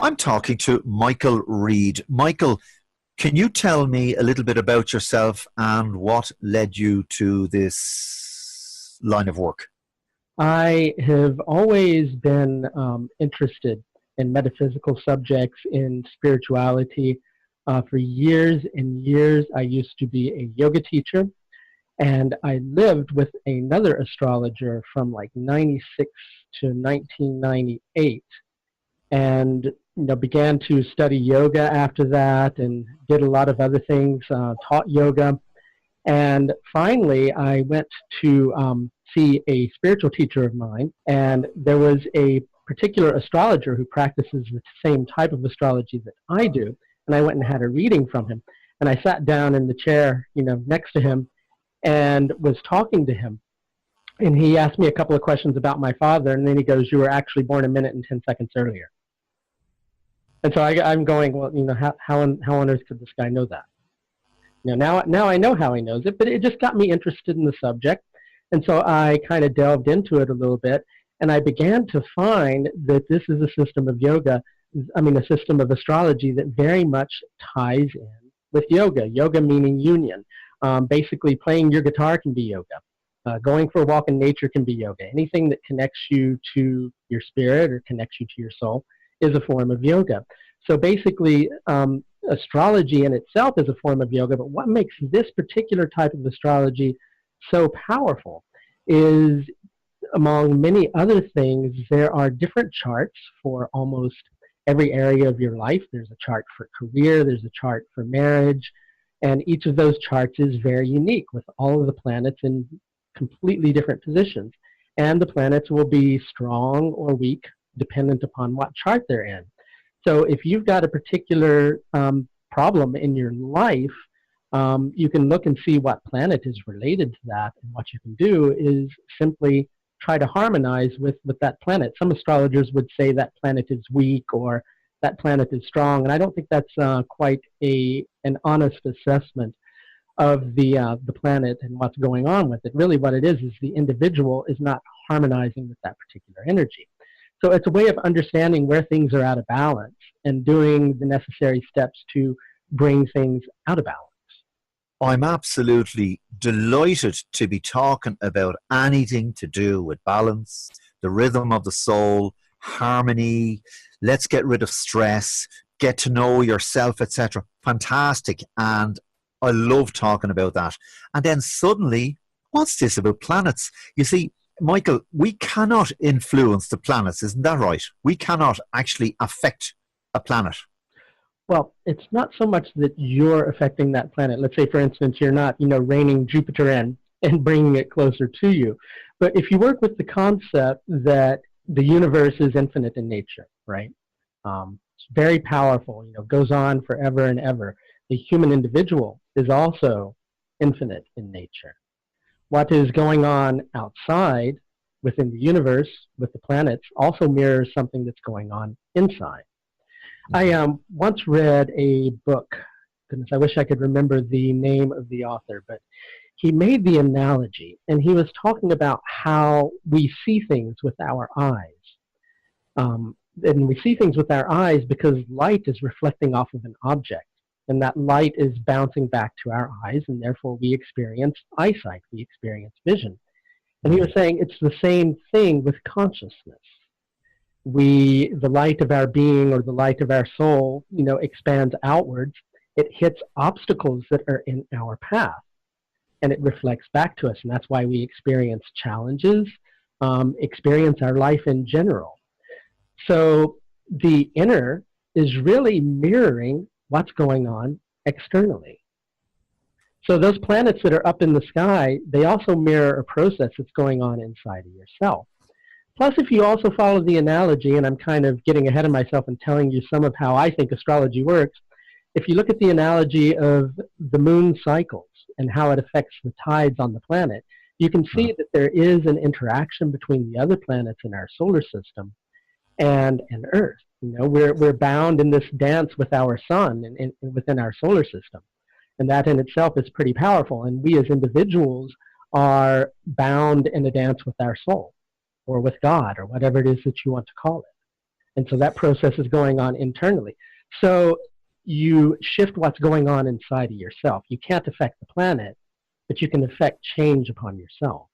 I'm talking to Michael Reid. Michael, can you tell me a little bit about yourself and what led you to this line of work? I have always been interested in metaphysical subjects, in spirituality. For years and years, I used to be a yoga teacher, and I lived with another astrologer from like 96 to 1998, and began to study yoga after that and did a lot of other things, taught yoga. And finally, I went to see a spiritual teacher of mine, and there was a particular astrologer who practices the same type of astrology that I do, and I went and had a reading from him. And I sat down in the chair, next to him and was talking to him. And he asked me a couple of questions about my father, and then he goes, "You were actually born a minute and 10 seconds earlier." And so I'm going, well, how on earth could this guy know that? Now I know how he knows it, but it just got me interested in the subject. And so I kind of delved into it a little bit, and I began to find that this is a system of yoga, a system of astrology that very much ties in with yoga. Yoga meaning union. Basically, playing your guitar can be yoga. Going for a walk in nature can be yoga. Anything that connects you to your spirit or connects you to your soul is a form of yoga. So basically, astrology in itself is a form of yoga, but what makes this particular type of astrology so powerful is, among many other things, there are different charts for almost every area of your life. There's a chart for career, there's a chart for marriage, and each of those charts is very unique with all of the planets in completely different positions. And the planets will be strong or weak dependent upon what chart they're in. So if you've got a particular problem in your life, you can look and see what planet is related to that, and what you can do is simply try to harmonize with that planet. Some astrologers would say that planet is weak or that planet is strong, and I don't think that's quite an honest assessment of the planet and what's going on with it. Really what it is the individual is not harmonizing with that particular energy. So it's a way of understanding where things are out of balance and doing the necessary steps to bring things out of balance. I'm absolutely delighted to be talking about anything to do with balance, the rhythm of the soul, harmony, let's get rid of stress, get to know yourself, etc. Fantastic. And I love talking about that. And then suddenly, what's this about planets? You see, Michael, we cannot influence the planets, isn't that right? We cannot actually affect a planet. Well, it's not so much that you're affecting that planet. Let's say, for instance, you're not, reining Jupiter in and bringing it closer to you. But if you work with the concept that the universe is infinite in nature, right? It's very powerful, goes on forever and ever. The human individual is also infinite in nature. What is going on outside within the universe with the planets also mirrors something that's going on inside. I once read a book, goodness, I wish I could remember the name of the author, but he made the analogy, and he was talking about how we see things with our eyes. And we see things with our eyes because light is reflecting off of an object, and that light is bouncing back to our eyes, and therefore we experience eyesight, we experience vision. And he was saying it's the same thing with consciousness. The light of our being or the light of our soul, expands outwards. It hits obstacles that are in our path, and it reflects back to us. And that's why we experience challenges, experience our life in general. So the inner is really mirroring what's going on externally. So those planets that are up in the sky, they also mirror a process that's going on inside of yourself. Plus, if you also follow the analogy, and I'm kind of getting ahead of myself and telling you some of how I think astrology works, if you look at the analogy of the moon cycles and how it affects the tides on the planet, you can see that there is an interaction between the other planets in our solar system and Earth. We're bound in this dance with our sun and within our solar system. And that in itself is pretty powerful. And we as individuals are bound in a dance with our soul, or with God, or whatever it is that you want to call it. And so that process is going on internally. So you shift what's going on inside of yourself. You can't affect the planet, but you can affect change upon yourself.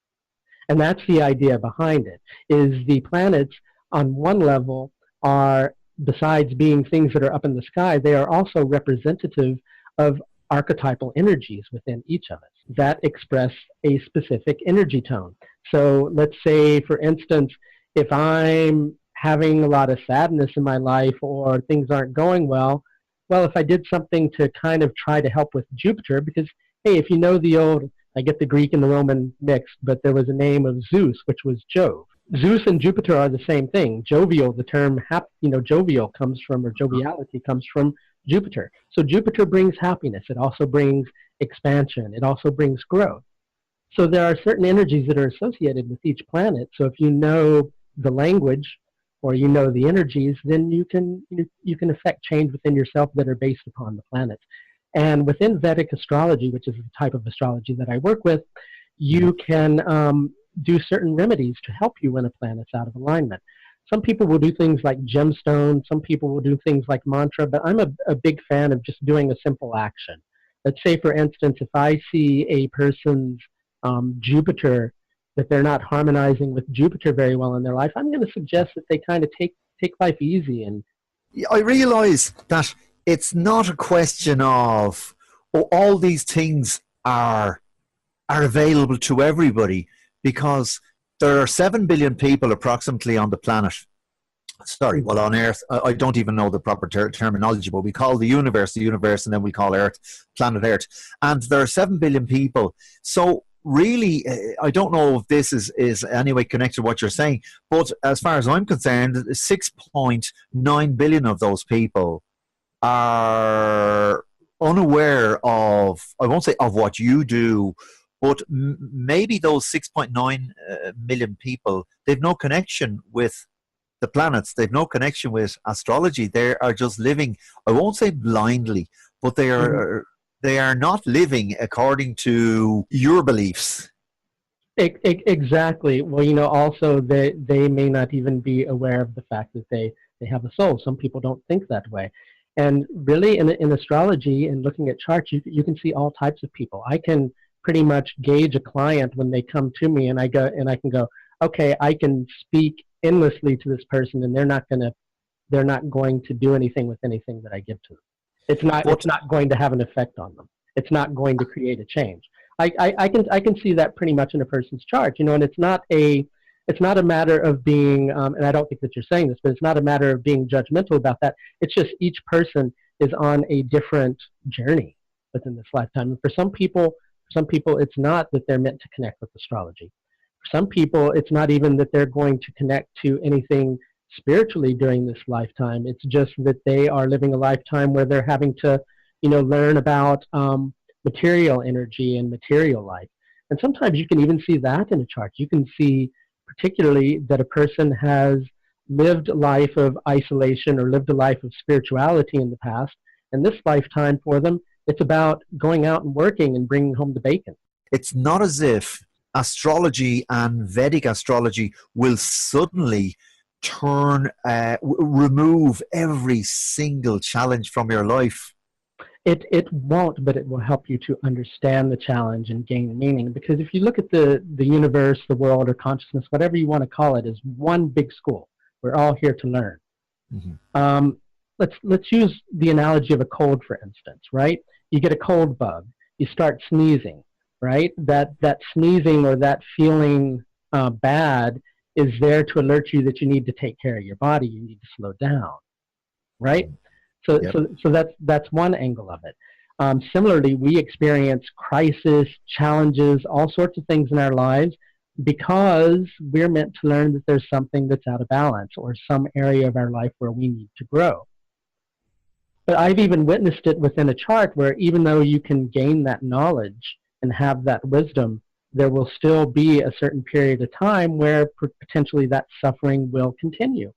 And that's the idea behind it, is the planets on one level are, besides being things that are up in the sky, they are also representative of archetypal energies within each of us that express a specific energy tone. So let's say, for instance, if I'm having a lot of sadness in my life or things aren't going well, if I did something to kind of try to help with Jupiter, because, hey, if you know the old, I get the Greek and the Roman mixed, but there was a name of Zeus, which was Jove. Zeus and Jupiter are the same thing. Jovial, the term, jovial comes from, or joviality comes from Jupiter. So Jupiter brings happiness. It also brings expansion. It also brings growth. So there are certain energies that are associated with each planet. So if you know the language or you know the energies, then you can affect change within yourself that are based upon the planets. And within Vedic astrology, which is the type of astrology that I work with, you can do certain remedies to help you when a planet's out of alignment. Some people will do things like gemstones. Some people will do things like mantra, but I'm a big fan of just doing a simple action. Let's say, for instance, if I see a person's Jupiter, that they're not harmonizing with Jupiter very well in their life, I'm going to suggest that they kind of take life easy. And I realize that it's not a question of, all these things are available to everybody, because there are 7 billion people approximately on the planet. Sorry, well, on Earth. I don't even know the proper terminology, but we call the universe, and then we call Earth, planet Earth. And there are 7 billion people. So really, I don't know if this is anyway connected to what you're saying, but as far as I'm concerned, 6.9 billion of those people are unaware of, I won't say of what you do, but maybe those 6.9 million people, they've no connection with the planets. They've no connection with astrology. They are just living, I won't say blindly, but they are not living according to your beliefs. Exactly. Well, also they may not even be aware of the fact that they have a soul. Some people don't think that way. And really, in astrology and looking at charts, you can see all types of people. I can pretty much gauge a client when they come to me, and I can go, okay, I can speak endlessly to this person, and they're not going to do anything with anything that I give to them. It's not going to have an effect on them. It's not going to create a change. I can see that pretty much in a person's chart, and it's not a matter of being, and I don't think that you're saying this, but it's not a matter of being judgmental about that. It's just each person is on a different journey within this lifetime. And for some people, it's not that they're meant to connect with astrology. For some people, it's not even that they're going to connect to anything spiritually during this lifetime. It's just that they are living a lifetime where they're having to, learn about material energy and material life. And sometimes you can even see that in a chart. You can see particularly that a person has lived a life of isolation or lived a life of spirituality in the past, and this lifetime for them, it's about going out and working and bringing home the bacon. It's not as if astrology and Vedic astrology will suddenly remove every single challenge from your life. It won't, but it will help you to understand the challenge and gain meaning. Because if you look at the universe, the world, or consciousness, whatever you want to call it, is one big school. We're all here to learn. Mm-hmm. Let's use the analogy of a cold, for instance, right? You get a cold bug. You start sneezing, right? That sneezing or that feeling bad is there to alert you that you need to take care of your body. You need to slow down, right? So, yep. so that's one angle of it. Similarly, we experience crisis, challenges, all sorts of things in our lives because we're meant to learn that there's something that's out of balance or some area of our life where we need to grow. But I've even witnessed it within a chart where even though you can gain that knowledge and have that wisdom, there will still be a certain period of time where potentially that suffering will continue.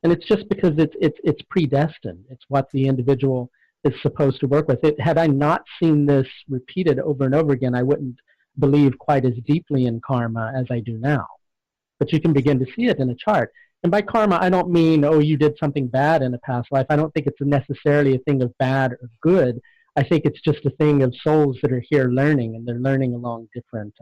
And it's just because it's predestined. It's what the individual is supposed to work with. Had I not seen this repeated over and over again, I wouldn't believe quite as deeply in karma as I do now. But you can begin to see it in a chart. And by karma, I don't mean, oh, you did something bad in a past life. I don't think it's necessarily a thing of bad or good. I think it's just a thing of souls that are here learning, and they're learning along different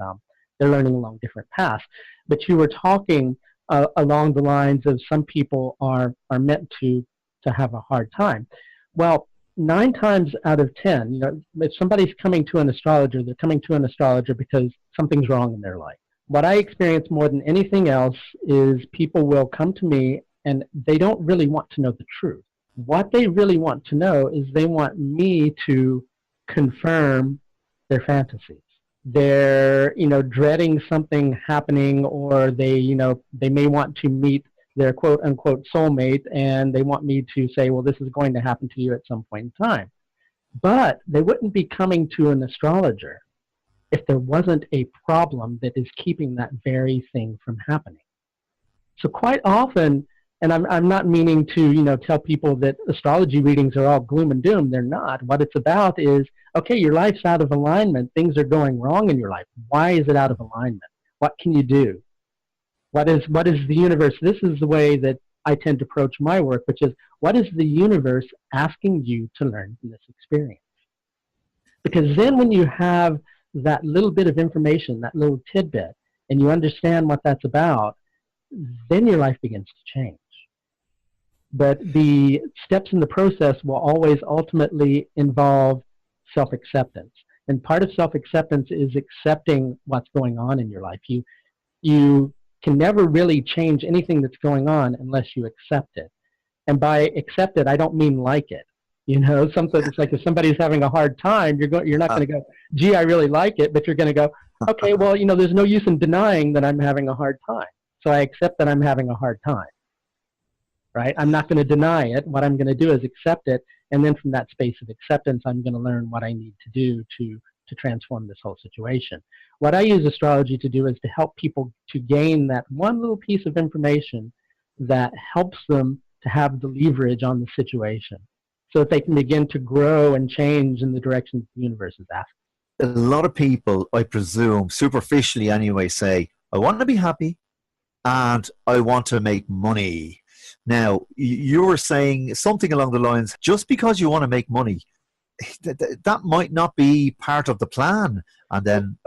paths. But you were talking along the lines of some people are meant to have a hard time. Well, 9 times out of 10, if somebody's coming to an astrologer, they're coming to an astrologer because something's wrong in their life. What I experience more than anything else is people will come to me and they don't really want to know the truth. What they really want to know is they want me to confirm their fantasies. They're, dreading something happening, or they may want to meet their quote unquote soulmate, and they want me to say, well, this is going to happen to you at some point in time. But they wouldn't be coming to an astrologer if there wasn't a problem that is keeping that very thing from happening. So quite often, and I'm not meaning to, tell people that astrology readings are all gloom and doom. They're not. What it's about is, okay, your life's out of alignment. Things are going wrong in your life. Why is it out of alignment? What can you do? What is the universe? This is the way that I tend to approach my work, which is, what is the universe asking you to learn from this experience? Because then when you have that little bit of information, that little tidbit, and you understand what that's about, then your life begins to change. But the steps in the process will always ultimately involve self-acceptance. And part of self-acceptance is accepting what's going on in your life. You can never really change anything that's going on unless you accept it. And by accept it, I don't mean like it. Something it's like if somebody's having a hard time, you're not going to go, gee, I really like it, but you're going to go, okay, well, there's no use in denying that I'm having a hard time. So I accept that I'm having a hard time. Right? I'm not going to deny it. What I'm going to do is accept it, and then from that space of acceptance, I'm going to learn what I need to do to transform this whole situation. What I use astrology to do is to help people to gain that one little piece of information that helps them to have the leverage on the situation so that they can begin to grow and change in the direction the universe is asking. A lot of people, I presume, superficially anyway, say, I want to be happy and I want to make money. Now, you were saying something along the lines, just because you want to make money, that might not be part of the plan. And then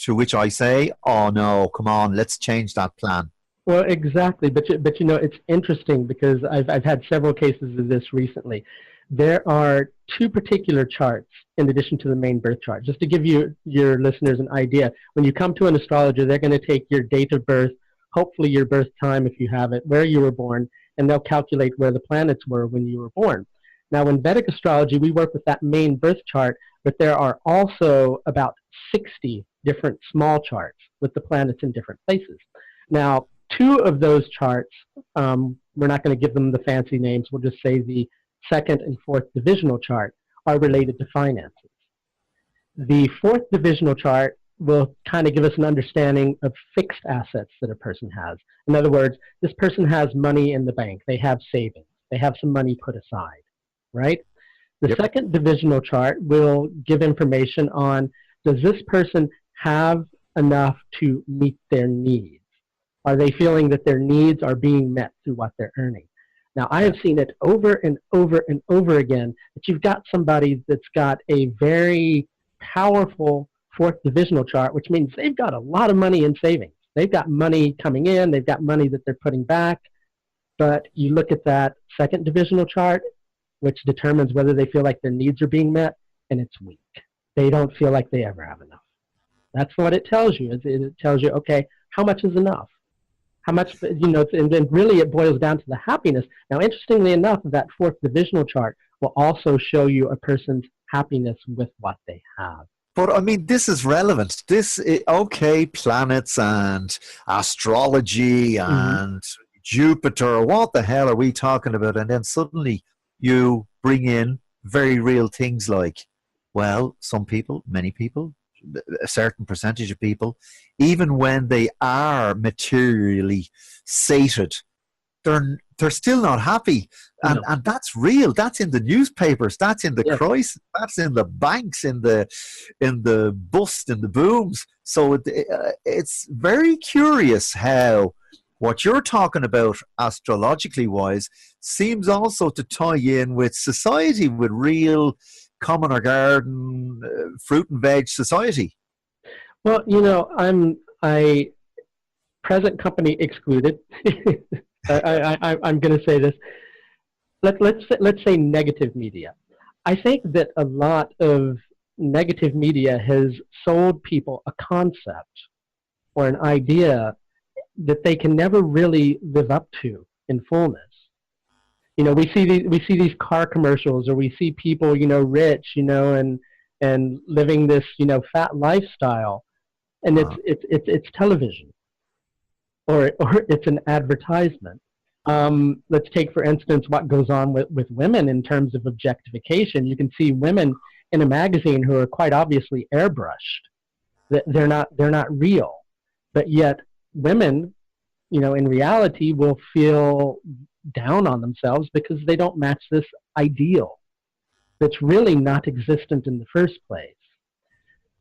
to which I say, oh no, come on, let's change that plan. Well, exactly. But it's interesting because I've had several cases of this recently. There are 2 particular charts in addition to the main birth chart. Just to give your listeners an idea, when you come to an astrologer, they're going to take your date of birth, hopefully your birth time if you have it, where you were born, and they'll calculate where the planets were when you were born. Now, in Vedic astrology, we work with that main birth chart, but there are also about 60 different small charts with the planets in different places. Now, 2 of those charts, we're not going to give them the fancy names, we'll just say the 2nd and 4th divisional chart are related to finances. The 4th divisional chart will kind of give us an understanding of fixed assets that a person has. In other words, this person has money in the bank. They have savings. They have some money put aside, right? The 2nd divisional chart will give information on, does this person have enough to meet their needs? Are they feeling that their needs are being met through what they're earning? Now, I have seen it over and over and over again that you've got somebody that's got a very powerful 4th divisional chart, which means they've got a lot of money in savings. They've got money coming in, they've got money that they're putting back, but you look at that 2nd divisional chart, which determines whether they feel like their needs are being met, and it's weak. They don't feel like they ever have enough. That's what it tells you. It tells you, okay, how much is enough? How much, and then really it boils down to the happiness. Now, interestingly enough, that 4th divisional chart will also show you a person's happiness with what they have. But I mean, this is relevant. Okay, planets and astrology and Jupiter, what the hell are we talking about? And then suddenly you bring in very real things like, well, some people, many people, a certain percentage of people, even when they are materially sated, they're still not happy. And No. and that's real. That's in the newspapers. That's in the crisis. That's in the banks, in the bust, in the booms. So it's very curious how what you're talking about astrologically wise seems also to tie in with society, with real common or garden, fruit and veg society. Well, I present company excluded. I'm going to say this. Let's say negative media. I think that a lot of negative media has sold people a concept or an idea that they can never really live up to in fullness. We see these car commercials, or we see people, rich, and living this, fat lifestyle, and it's television, or it's an advertisement. Let's take, for instance, what goes on with women in terms of objectification. You can see women in a magazine who are quite obviously airbrushed. That they're not real, but yet women, in reality, will feel down on themselves because they don't match this ideal that's really not existent in the first place.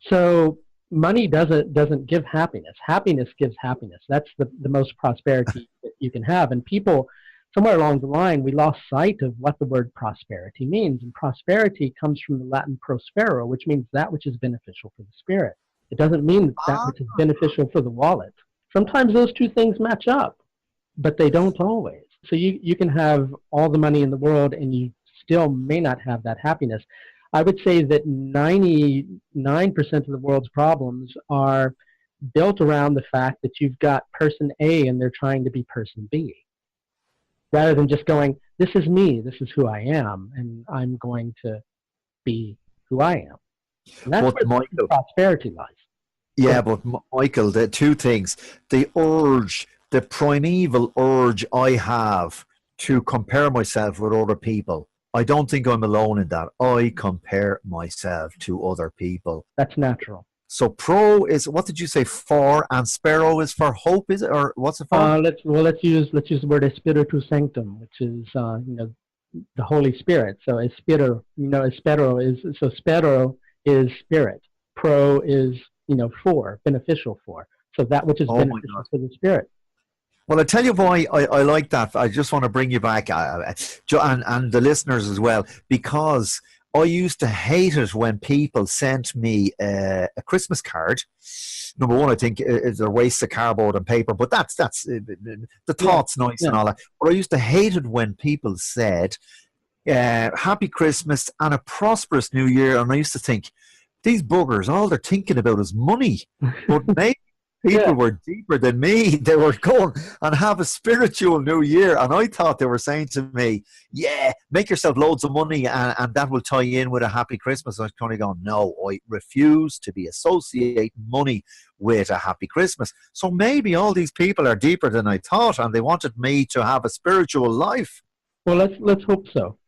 So money doesn't give happiness. Happiness gives happiness. That's the most prosperity that you can have. And people, somewhere along the line, we lost sight of what the word prosperity means. And prosperity comes from the Latin prospero, which means that which is beneficial for the spirit. It doesn't mean that which is beneficial for the wallet. Sometimes those two things match up, but they don't always. So you can have all the money in the world and you still may not have that happiness. I would say that 99% of the world's problems are built around the fact that you've got person A and they're trying to be person B. Rather than just going, this is me, this is who I am, and I'm going to be who I am. And that's where the prosperity lies. Yeah, but Michael, the two things, the primeval urge I have to compare myself with other people, I don't think I'm alone in that. I compare myself to other people. That's natural. So pro is, what did you say, for, and spero is for hope, is it? Or what's it for? Let's use the word Spiritus Sanctum, which is the Holy Spirit. So spero is spirit. Pro is for, beneficial for. So that which is beneficial for the spirit. Well, I tell you why I like that. I just want to bring you back, and the listeners as well, because I used to hate it when people sent me a Christmas card. Number one, I think is a waste of cardboard and paper, but that's the thought's nice and all that. But I used to hate it when people said, "Happy Christmas and a prosperous New Year," and I used to think, these buggers, all they're thinking about is money. But maybe people were deeper than me. They were going and have a spiritual New Year. And I thought they were saying to me, yeah, make yourself loads of money and that will tie in with a happy Christmas. I was kind of going, no, I refuse to be associating money with a happy Christmas. So maybe all these people are deeper than I thought and they wanted me to have a spiritual life. Well, let's hope so.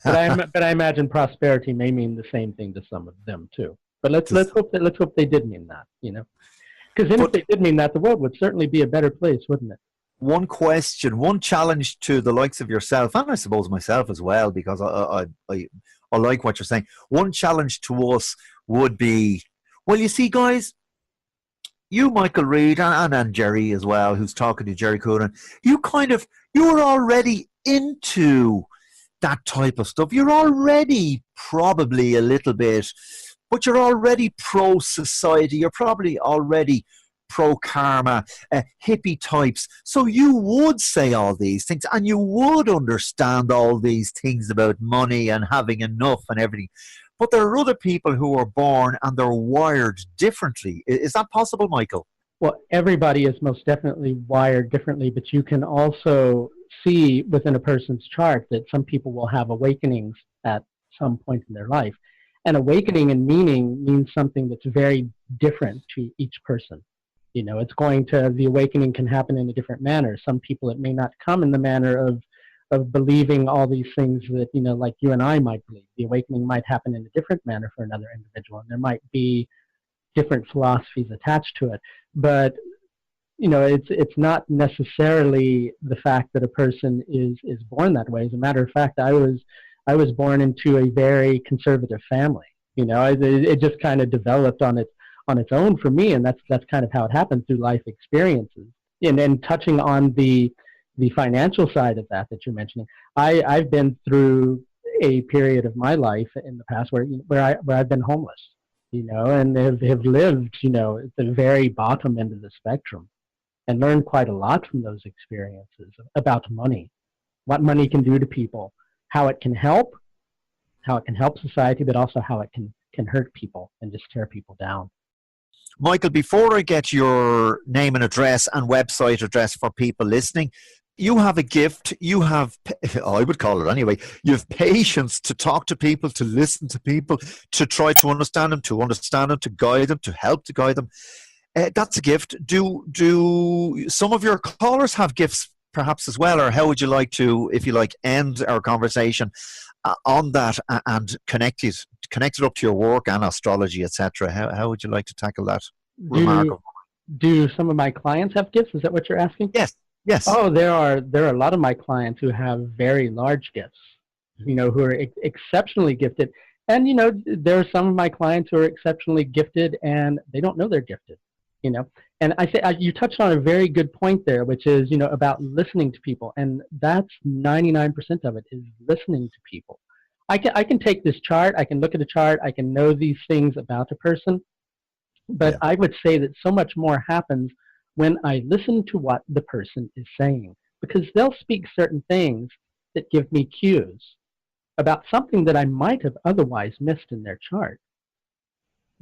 But I imagine prosperity may mean the same thing to some of them too. But let's hope they did mean that, Because then if they did mean that, the world would certainly be a better place, wouldn't it? One question, one challenge to the likes of yourself, and I suppose myself as well, because I like what you're saying. One challenge to us would be, well, you see, guys, you, Michael Reid, and Jerry as well, who's talking to Gerard Counihan, you're already into that type of stuff. You're already probably a little bit, but you're already pro-society. You're probably already pro-karma, hippie types. So you would say all these things and you would understand all these things about money and having enough and everything. But there are other people who are born and they're wired differently. Is that possible, Michael? Well, everybody is most definitely wired differently, but you can also see within a person's chart that some people will have awakenings at some point in their life. And awakening and meaning means something that's very different to each person. The awakening can happen in a different manner. Some people, it may not come in the manner of believing all these things that, like you and I might believe. The awakening might happen in a different manner for another individual, and there might be different philosophies attached to it. But it's not necessarily the fact that a person is born that way. As a matter of fact, I was born into a very conservative family. It just kind of developed on its own for me, and that's kind of how it happened through life experiences. And then touching on the financial side of that you're mentioning, I've been through a period of my life in the past where I've been homeless, and have lived, at the very bottom end of the spectrum, and learned quite a lot from those experiences about money, what money can do to people, how it can help society, but also how it can hurt people and just tear people down. Michael, before I get your name and address and website address for people listening, you have a gift. You have, I would call it anyway, you have patience to talk to people, to listen to people, to try to understand them, to guide them, to help to guide them. That's a gift. Do some of your callers have gifts perhaps as well, or how would you like to, if you like, end our conversation on that and connect it up to your work and astrology, etc.? How would you like to tackle that? Remarkable. Do some of my clients have gifts? Is that what you're asking? Yes. Oh, there are a lot of my clients who have very large gifts, who are exceptionally gifted. And, there are some of my clients who are exceptionally gifted and they don't know they're gifted, And you touched on a very good point there, which is, about listening to people. And that's 99% of it, is listening to people. I can take this chart, I can look at a chart, I can know these things about a person. But I would say that so much more happens when I listen to what the person is saying, because they'll speak certain things that give me cues about something that I might have otherwise missed in their chart.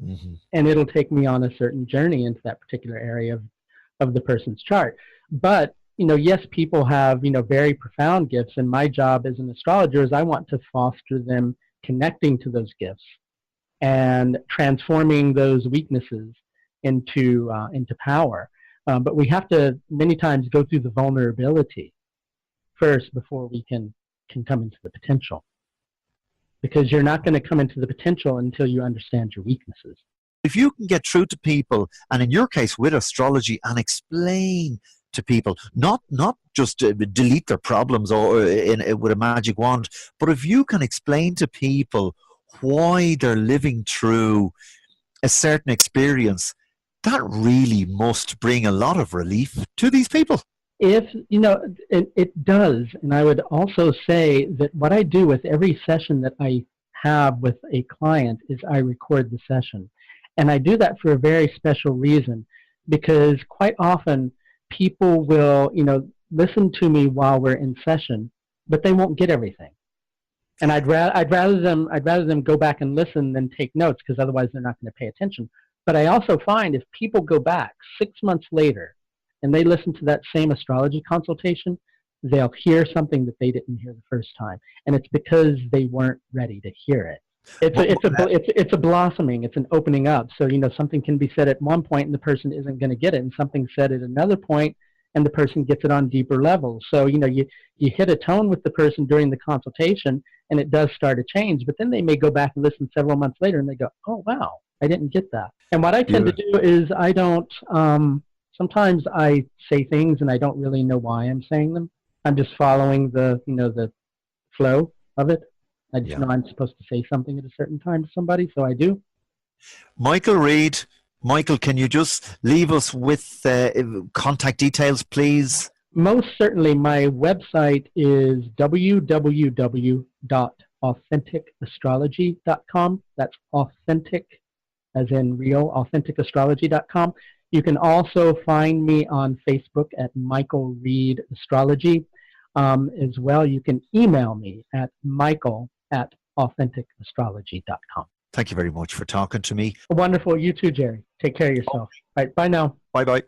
Mm-hmm. And it'll take me on a certain journey into that particular area of the person's chart. But, yes, people have, very profound gifts, and my job as an astrologer is I want to foster them connecting to those gifts and transforming those weaknesses into power. But we have to many times go through the vulnerability first before we can come into the potential. Because you're not going to come into the potential until you understand your weaknesses. If you can get through to people, and in your case with astrology, and explain to people, not just delete their problems or with a magic wand, but if you can explain to people why they're living through a certain experience, that really must bring a lot of relief to these people. If, it does. And I would also say that what I do with every session that I have with a client is I record the session. And I do that for a very special reason, because quite often people will, listen to me while we're in session, but they won't get everything. And I'd rather them go back and listen than take notes, because otherwise they're not going to pay attention. But I also find if people go back 6 months later and they listen to that same astrology consultation, they'll hear something that they didn't hear the first time. And it's because they weren't ready to hear it. It's a blossoming, it's an opening up. So, something can be said at one point and the person isn't going to get it, and something said at another point and the person gets it on deeper levels. So, you hit a tone with the person during the consultation and it does start to change, but then they may go back and listen several months later and they go, oh, wow, I didn't get that. And what I tend to do is I don't, sometimes I say things and I don't really know why I'm saying them. I'm just following the flow of it. I just know I'm supposed to say something at a certain time to somebody, so I do. Michael Reid. Michael, can you just leave us with contact details, please? Most certainly. My website is www.authenticastrology.com. That's authentic, as in real, authenticastrology.com. You can also find me on Facebook at Michael Reid Astrology. As well, you can email me at michael@authenticastrology.com. Thank you very much for talking to me. Wonderful. You too, Jerry. Take care of yourself. All right. Bye now. Bye-bye.